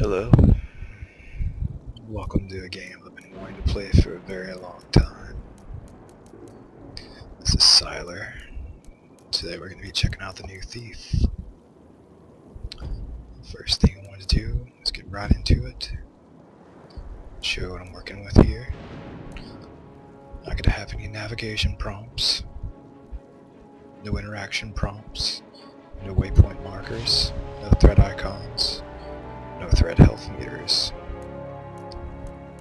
Hello, welcome to a game I've been wanting to play for a very long time. This is Siler. Today we're going to be checking out the new Thief. First thing I want to do is get right into it. Show what I'm working with here. Not going to have any navigation prompts, no interaction prompts, no waypoint markers, no threat icons, no threat health meters.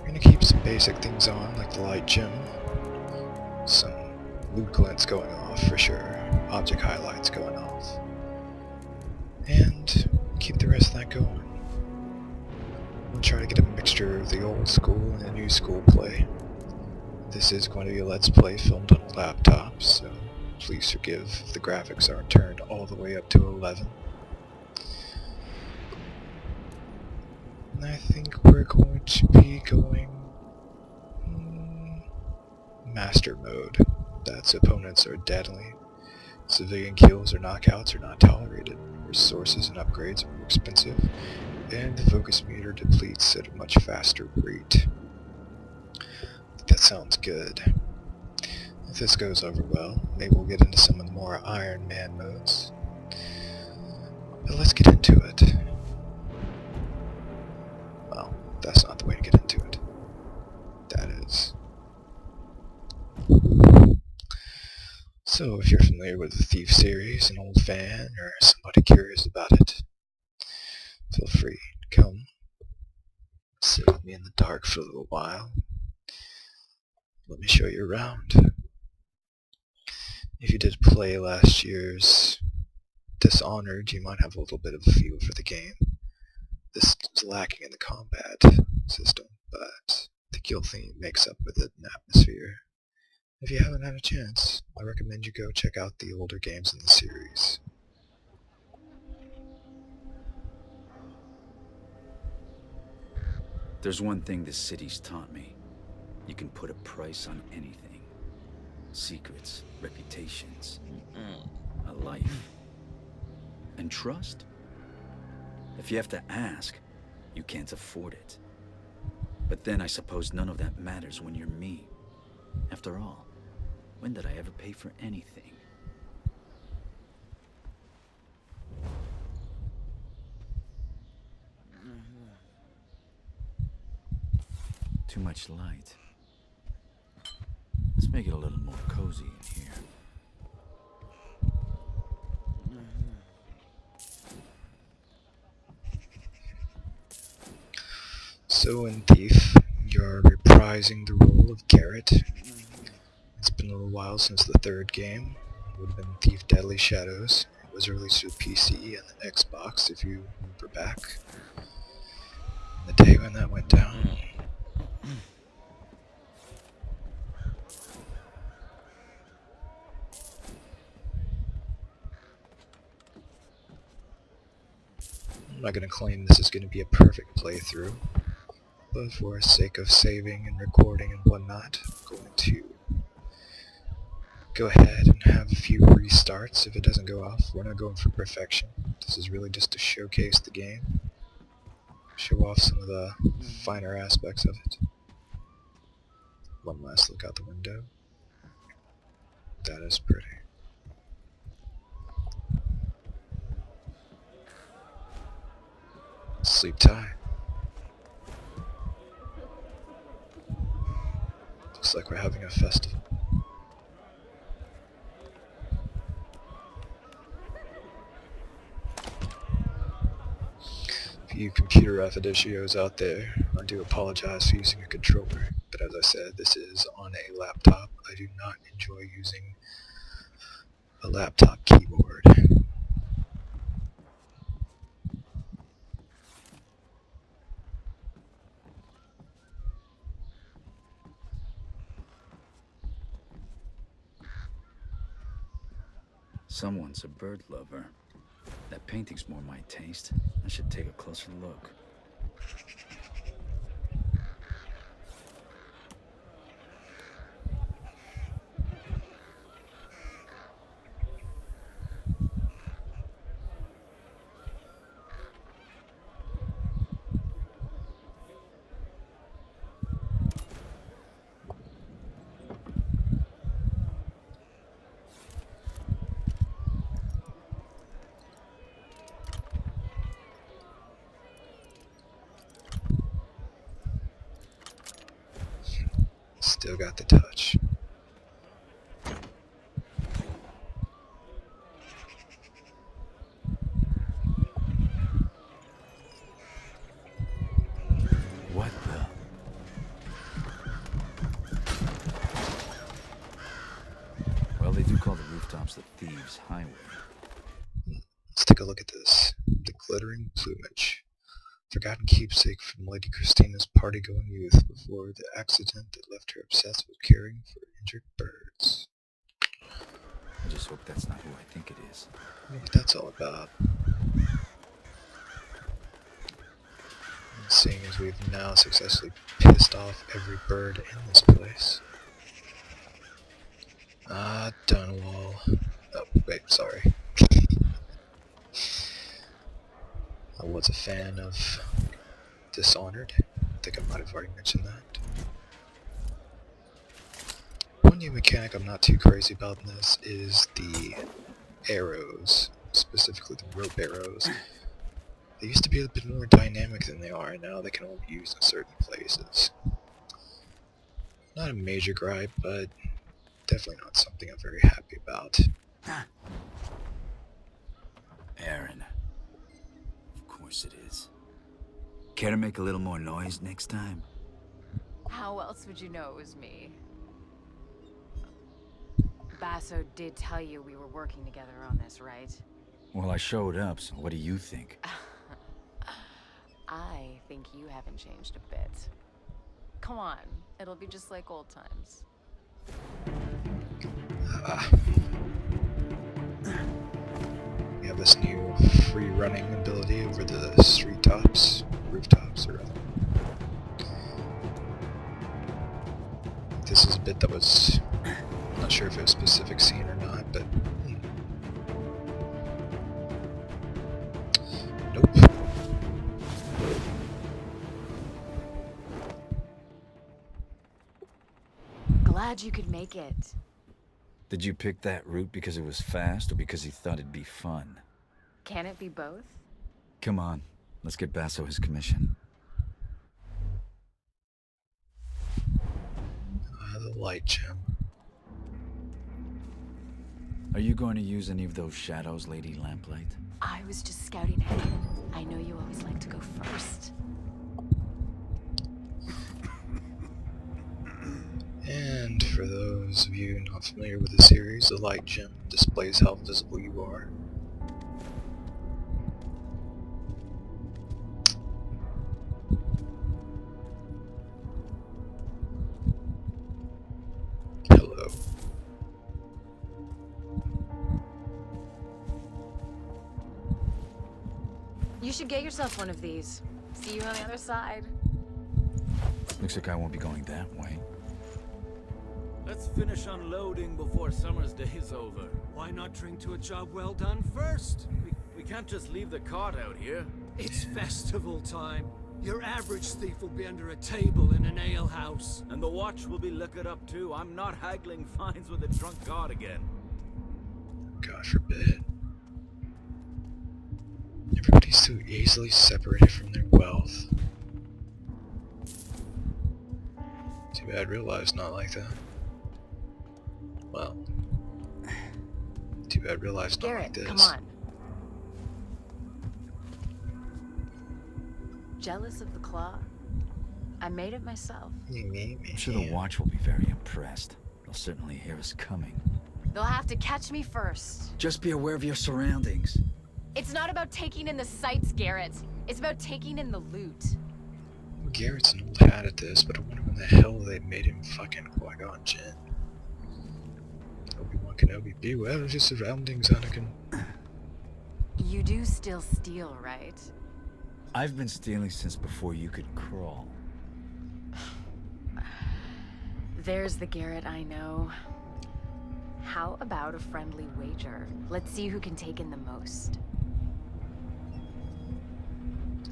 We're going to keep some basic things on like the light gem, some loot glints going off for sure, object highlights going off, and keep the rest of that going. We'll try to get a mixture of the old school and the new school play. This is going to be a Let's Play filmed on a laptop, so please forgive if the graphics aren't turned all the way up to 11. And I think we're going to be going Master Mode. That's opponents are deadly. Civilian kills or knockouts are not tolerated. Resources and upgrades are more expensive. And the focus meter depletes at a much faster rate. That sounds good. If this goes over well, maybe we'll get into some of the more Iron Man modes. But let's get into it. Well, that's not the way to get into it. That is. So if you're familiar with the Thief series, an old fan, or somebody curious about it, feel free to come sit with me in the dark for a little while. Let me show you around. If you did play last year's Dishonored, you might have a little bit of a feel for the game. This is lacking in the combat system, but the kill theme makes up with it an atmosphere. If you haven't had a chance, I recommend you go check out the older games in the series. There's one thing this city's taught me. You can put a price on anything. Secrets, reputations, a life. And trust? If you have to ask, you can't afford it. But then I suppose none of that matters when you're me. After all, when did I ever pay for anything? Too much light. Let's make it a little more cozy in here. So in Thief, you're reprising the role of Garrett. It's been a little while since the third game. It would have been Thief Deadly Shadows. It was released for PC and the Xbox, if you remember back. The day when that went down. I'm not going to claim this is going to be a perfect playthrough, but for the sake of saving and recording and whatnot, I'm going to go ahead and have a few restarts if it doesn't go off. We're not going for perfection. This is really just to showcase the game, show off some of the finer aspects of it. One last look out the window. That is pretty. Sleep tight. Looks like we're having a festival. For you computer aficionados out there, I do apologize for using a controller, but as I said, this is on a laptop. I do not enjoy using a laptop keyboard. Someone's a bird lover. That painting's more my taste. I should take a closer look. got the touch. What the? Well, they do call the rooftops the Thieves' Highway. Let's take a look at this. The glittering plumage. Forgotten keepsake from Lady Christina's party-going youth before the accident that left her obsessed with caring for injured birds. I just hope that's not who I think it is. I wonder what that's all about. Seeing as we've now successfully pissed off every bird in this place. Dunwall. Oh, wait, sorry. I was a fan of Dishonored. I think I might have already mentioned that. One new mechanic I'm not too crazy about in this is the arrows, specifically the rope arrows. They used to be a bit more dynamic than they are now. They can only be used in certain places. Not a major gripe, but definitely not something I'm very happy about. Aaron. Of course it is. Care to make a little more noise next time? How else would you know it was me? Basso did tell you we were working together on this, right? Well, I showed up, so what do you think? I think you haven't changed a bit. Come on, it'll be just like old times. We have this new free running ability over the rooftops, or this is a bit that was, I'm not sure if it was a specific scene or not, but nope. Glad you could make it. Did you pick that route because it was fast or because you thought it'd be fun? Can it be both? Come on, let's get Basso his commission. The light gem. Are you going to use any of those shadows, Lady Lamplight? I was just scouting ahead. I know you always like to go first. And for those of you not familiar with the series, the light gem displays how visible you are. Hello. You should get yourself one of these. See you on the other side. Looks like I won't be going that way. Let's finish unloading before summer's day is over. Why not drink to a job well done first? We can't just leave the cart out here. It's festival time. Your average thief will be under a table in an ale house. And the watch will be liquored up too. I'm not haggling fines with a drunk guard again. God forbid. Everybody's so easily separated from their wealth. Too bad real life's not like that. Well, too bad real life's not like Garrett, this. come on. Jealous of the claw? I made it myself. Me. I'm sure the watch will be very impressed. They'll certainly hear us coming. They'll have to catch me first. Just be aware of your surroundings. It's not about taking in the sights, Garrett. It's about taking in the loot. Garrett's an old hat at this, but I wonder when the hell they made him fucking Qui-Gon Jinn. Obi-Wan Kenobi, beware of your surroundings, Anakin. You do still steal, right? I've been stealing since before you could crawl. There's the Garrett I know. How about a friendly wager? Let's see who can take in the most.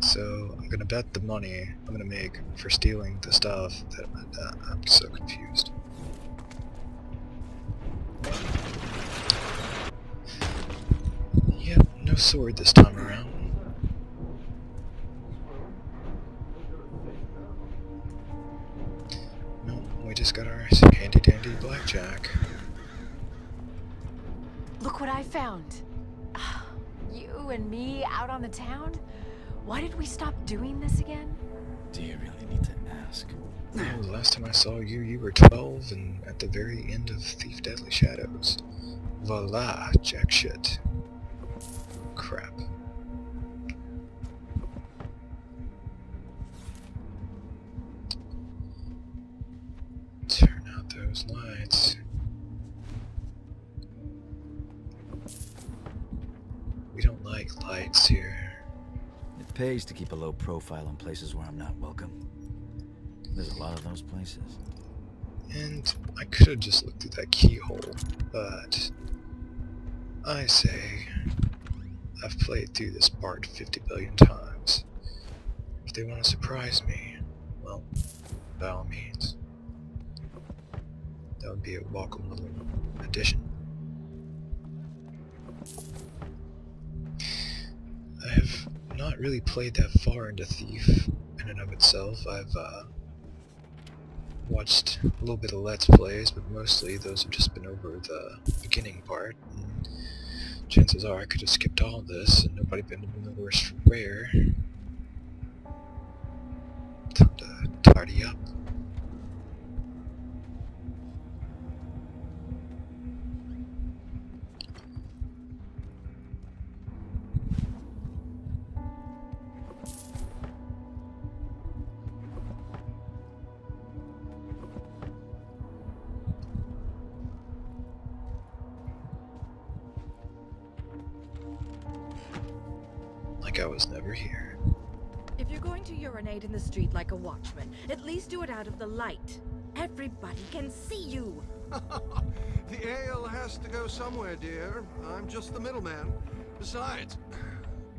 So, I'm gonna bet the money I'm gonna make for stealing the stuff that I'm so confused. Yep, no sword this time around. No, we just got our handy dandy blackjack. Look what I found. You and me out on the town? Why did we stop doing this again? Do you really need to ask? Oh, the last time I saw you, you were 12 and at the very end of Thief Deadly Shadows. Voila, Jackshit. Crap. Turn out those lights. We don't like lights here. It pays to keep a low profile in places where I'm not welcome. There's a lot of those places. And I could have just looked through that keyhole, but I say I've played through this part 50 billion times. If they want to surprise me, well, by all means. That would be a welcome little addition. I have not really played that far into Thief in and of itself. I've watched a little bit of Let's Plays, but mostly those have just been over the beginning part. And chances are I could have skipped all of this and nobody been the worse for wear. Time to tidy up. Like I was never here. If you're going to urinate in the street like a watchman, at least do it out of the light. Everybody can see you. The ale has to go somewhere, dear. I'm just the middleman. Besides,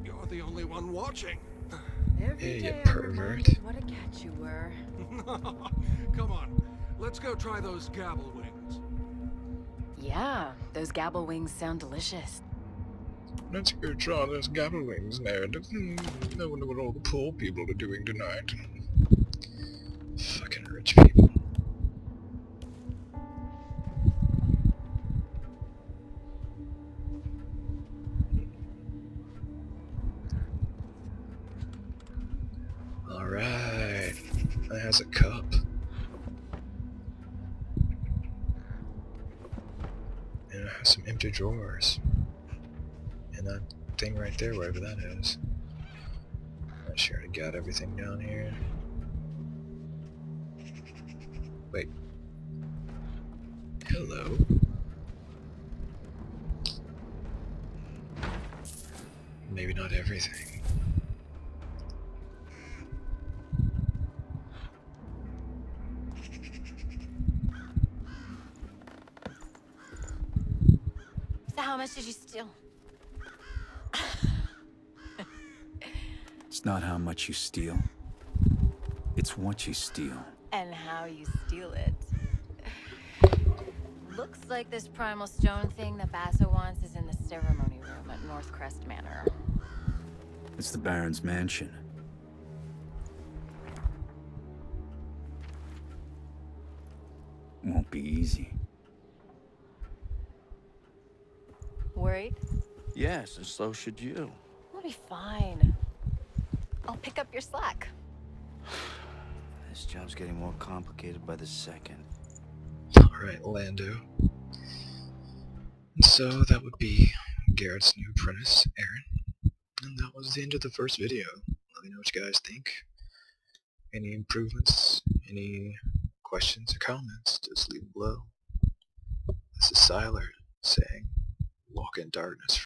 you're the only one watching. Every Hey, you day I'm pervert. reminded what a cat you were. Come on, let's go try those gabble wings. Yeah, those gabble wings sound delicious. Let's go try those gabble wings now. I wonder what all the poor people are doing tonight. Fucking rich people. Alright. That has a cup. And it has some empty drawers. And that thing right there, wherever that is. Not sure I got everything down here. Wait. Hello. Maybe not everything. So how much did you steal? It's not how much you steal. It's what you steal. And how you steal it. Looks like this primal stone thing that Basso wants is in the ceremony room at Northcrest Manor. It's the Baron's mansion. Won't be easy. Worried? Yes, and so should you. We'll be fine. I'll pick up your slack. This job's getting more complicated by the second. Alright, Lando. And so that would be Garrett's new apprentice, Aaron. And that was the end of the first video. Let me know what you guys think. Any improvements, any questions or comments, just leave them below. This is Siler saying, walk in darkness.